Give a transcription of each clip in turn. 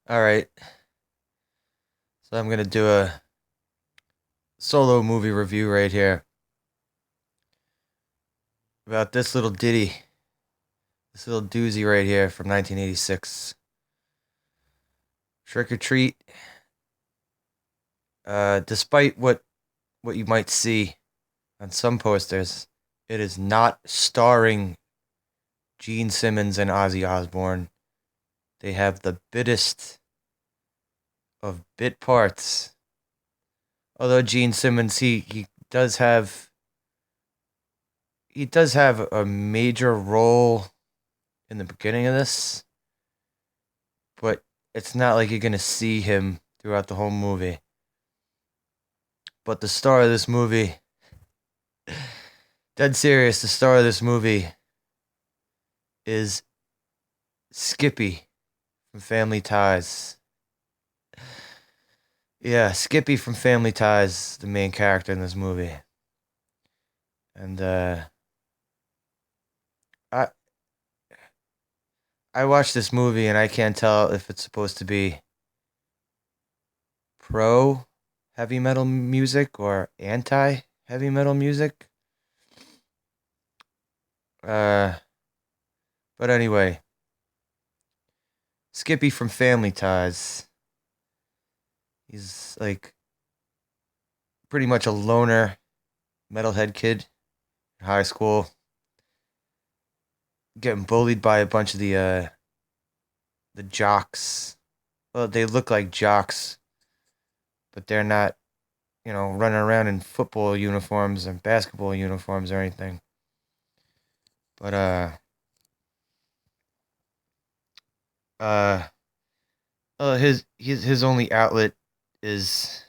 All right, so I'm gonna do a solo movie review right here about this little ditty, this little doozy right here from 1986. Trick or Treat. Despite what you might see on some posters, it is not starring Gene Simmons and Ozzy Osbourne. They have the bittest of bit parts. Although Gene Simmons, he does have a major role in the beginning of this, but it's not like you're gonna see him throughout the whole movie. But the star of this movie, dead serious, the star of this movie is Skippy from Family Ties. Yeah, Skippy from Family Ties, the main character in this movie. And I I watched this movie and I can't tell if it's supposed to be pro heavy metal music or anti heavy metal music. Uh, but anyway, Skippy from Family Ties. He's like pretty much a loner metalhead kid in high school, getting bullied by a bunch of the jocks. Well, they look like jocks, but they're not, running around in football uniforms and basketball uniforms or anything. But uh, his only outlet is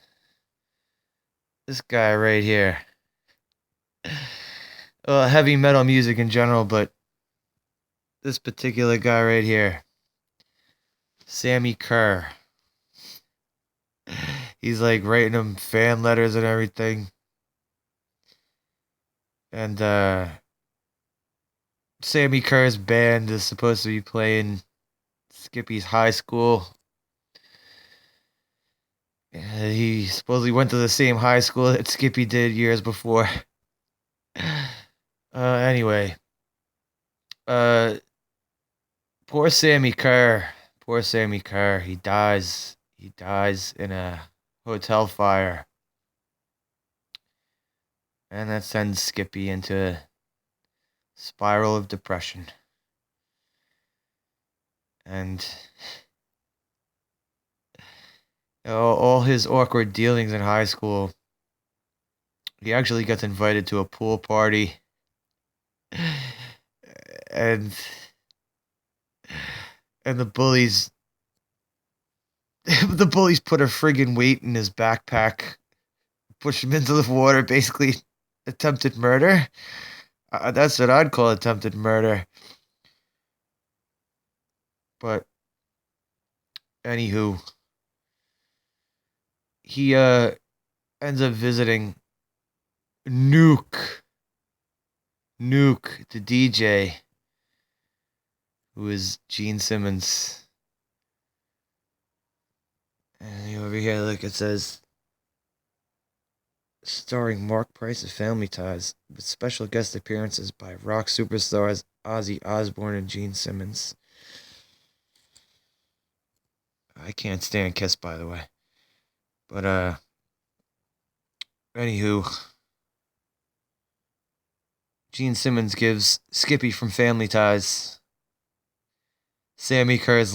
this guy right here. Heavy metal music in general, but this particular guy right here, Sammy Kerr. He's like writing him fan letters and everything. And Sammy Kerr's band is supposed to be playing Skippy's high school. He supposedly went to the same high school that Skippy did years before. Anyway, uh, poor Sammy Kerr. Poor Sammy Kerr. He dies. He dies in a hotel fire. And that sends Skippy into a spiral of depression. And all his awkward dealings in high school, he actually gets invited to a pool party. And and the bullies the bullies put a friggin' weight in his backpack, push him into the water, basically attempted murder. That's what I'd call attempted murder. But anywho, he ends up visiting Nuke, the DJ, who is Gene Simmons. And over here, look, it says starring Mark Price of Family Ties, with special guest appearances by rock superstars Ozzy Osbourne and Gene Simmons. I can't stand Kiss, by the way. But anywho, Gene Simmons gives Skippy from Family Ties Sammy Kerr's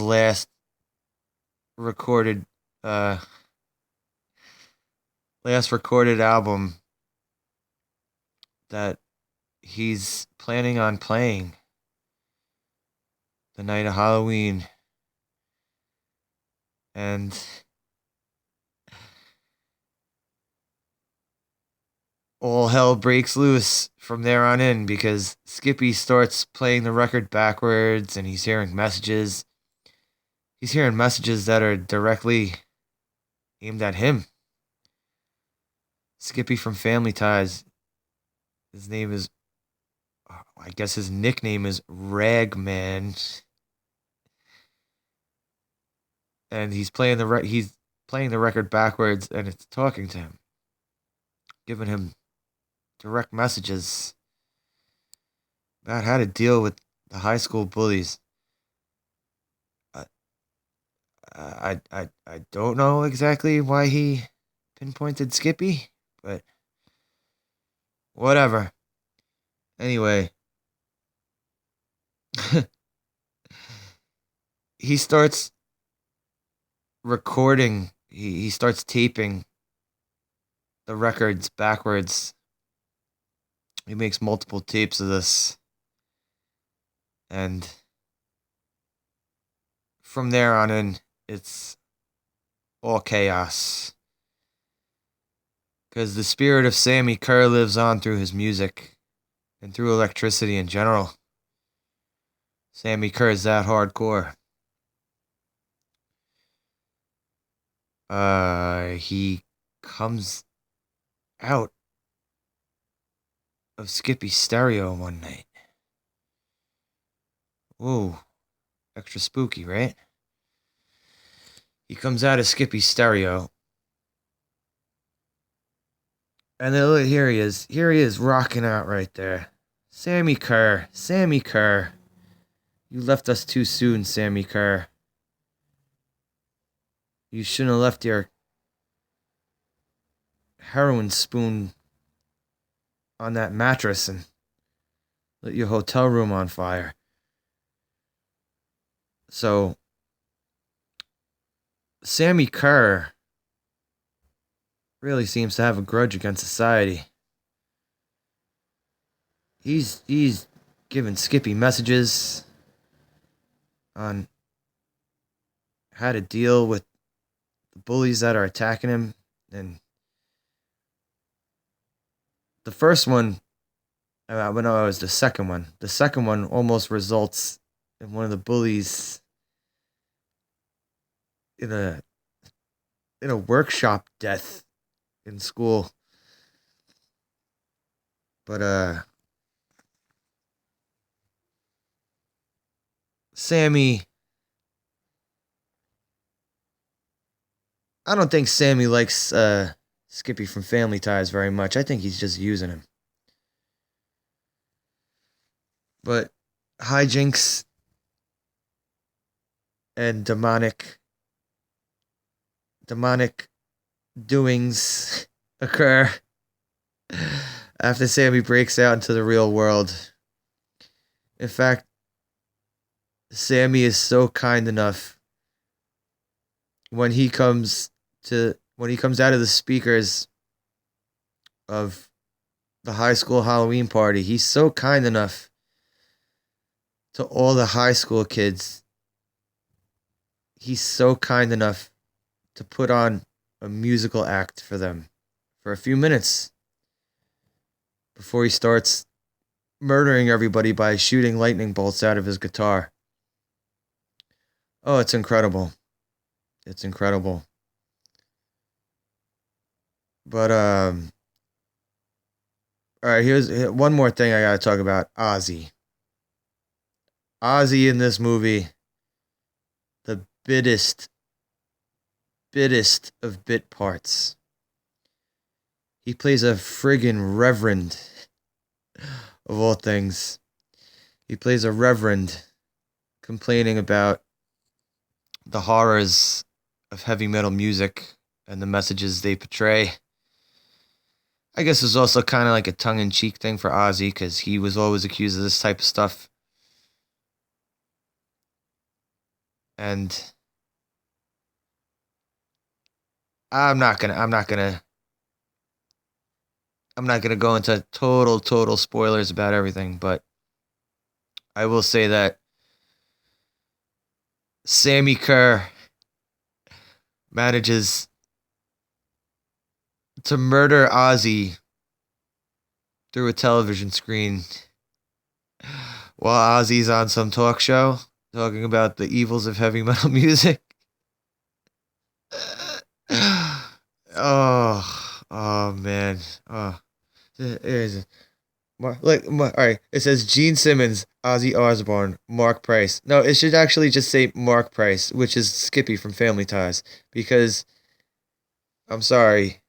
recorded uh last recorded album that he's planning on playing the night of Halloween. And all hell breaks loose from there on in because Skippy starts playing the record backwards and he's hearing messages. He's hearing messages that are directly aimed at him. Skippy from Family Ties. His name is, I guess his nickname is Ragman. and he's playing the record backwards, and it's talking to him, giving him direct messages about how to deal with the high school bullies. I I don't know exactly why he pinpointed Skippy, but whatever. Anyway, he starts recording. He starts taping the records backwards. He makes multiple tapes of this, and from there on in, it's all chaos. Because the spirit of Sammy Kerr lives on through his music and through electricity in general. Sammy Kerr is that hardcore. He comes out of Skippy's stereo one night. Whoa, extra spooky, right? He comes out of Skippy's stereo. And then look, here he is. Here he is rocking out right there. Sammy Kerr. Sammy Kerr. You left us too soon, Sammy Kerr. You shouldn't have left your heroin spoon on that mattress and lit your hotel room on fire. So, Sammy Kerr really seems to have a grudge against society. He's giving Skippy messages on how to deal with the bullies that are attacking him. And the first one, well, no, it was the second one. The second one almost results in one of the bullies in a workshop death in school. But Sammy, I don't think Sammy likes Skippy from Family Ties very much. I think he's just using him. But hijinks and demonic doings occur after Sammy breaks out into the real world. In fact, Sammy is so kind enough when he comes out of the speakers of the high school Halloween party. He's so kind enough to all the high school kids. He's so kind enough to put on a musical act for them for a few minutes before he starts murdering everybody by shooting lightning bolts out of his guitar. Oh, it's incredible. It's incredible. But all right, here's one more thing I got to talk about. Ozzy. Ozzy in this movie, the bittest of bit parts. He plays a friggin' reverend, of all things. He plays a reverend complaining about the horrors of heavy metal music and the messages they portray. I guess it's also kind of like a tongue-in-cheek thing for Ozzy because he was always accused of this type of stuff. And I'm not gonna go into total spoilers about everything, but I will say that Sammy Kerr manages to murder Ozzy through a television screen while Ozzy's on some talk show talking about the evils of heavy metal music. Oh man. Oh. All right, it says Gene Simmons, Ozzy Osbourne, Mark Price. No, it should actually just say Mark Price, which is Skippy from Family Ties, because I'm sorry,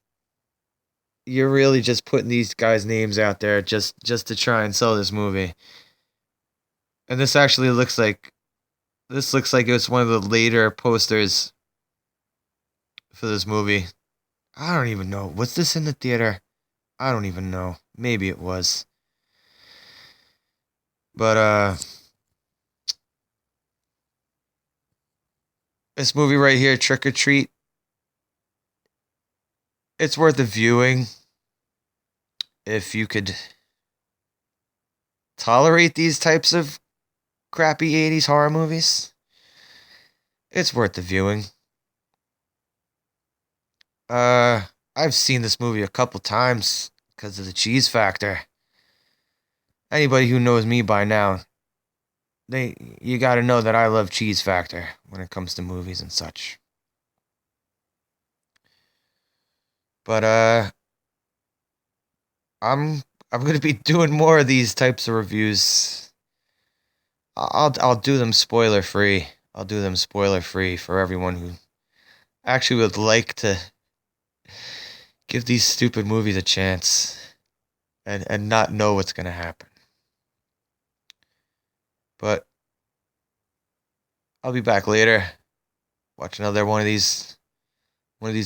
you're really just putting these guys' names out there just to try and sell this movie. And this looks like it was one of the later posters for this movie. I don't even know. Was this in the theater? I don't even know. Maybe it was. But this movie right here, Trick or Treat, it's worth a viewing if you could tolerate these types of crappy 80s horror movies. It's worth the viewing. Uh I've seen this movie a couple times because of the cheese factor. Anybody who knows me by now, you got to know that I love cheese factor when it comes to movies and such. But I'm gonna be doing more of these types of reviews. I'll do them spoiler free. I'll do them spoiler free for everyone who actually would like to give these stupid movies a chance and not know what's gonna happen. But I'll be back later. Watch another one of these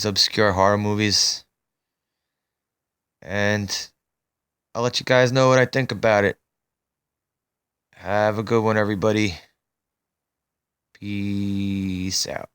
obscure horror movies. And I'll let you guys know what I think about it. Have a good one, everybody. Peace out.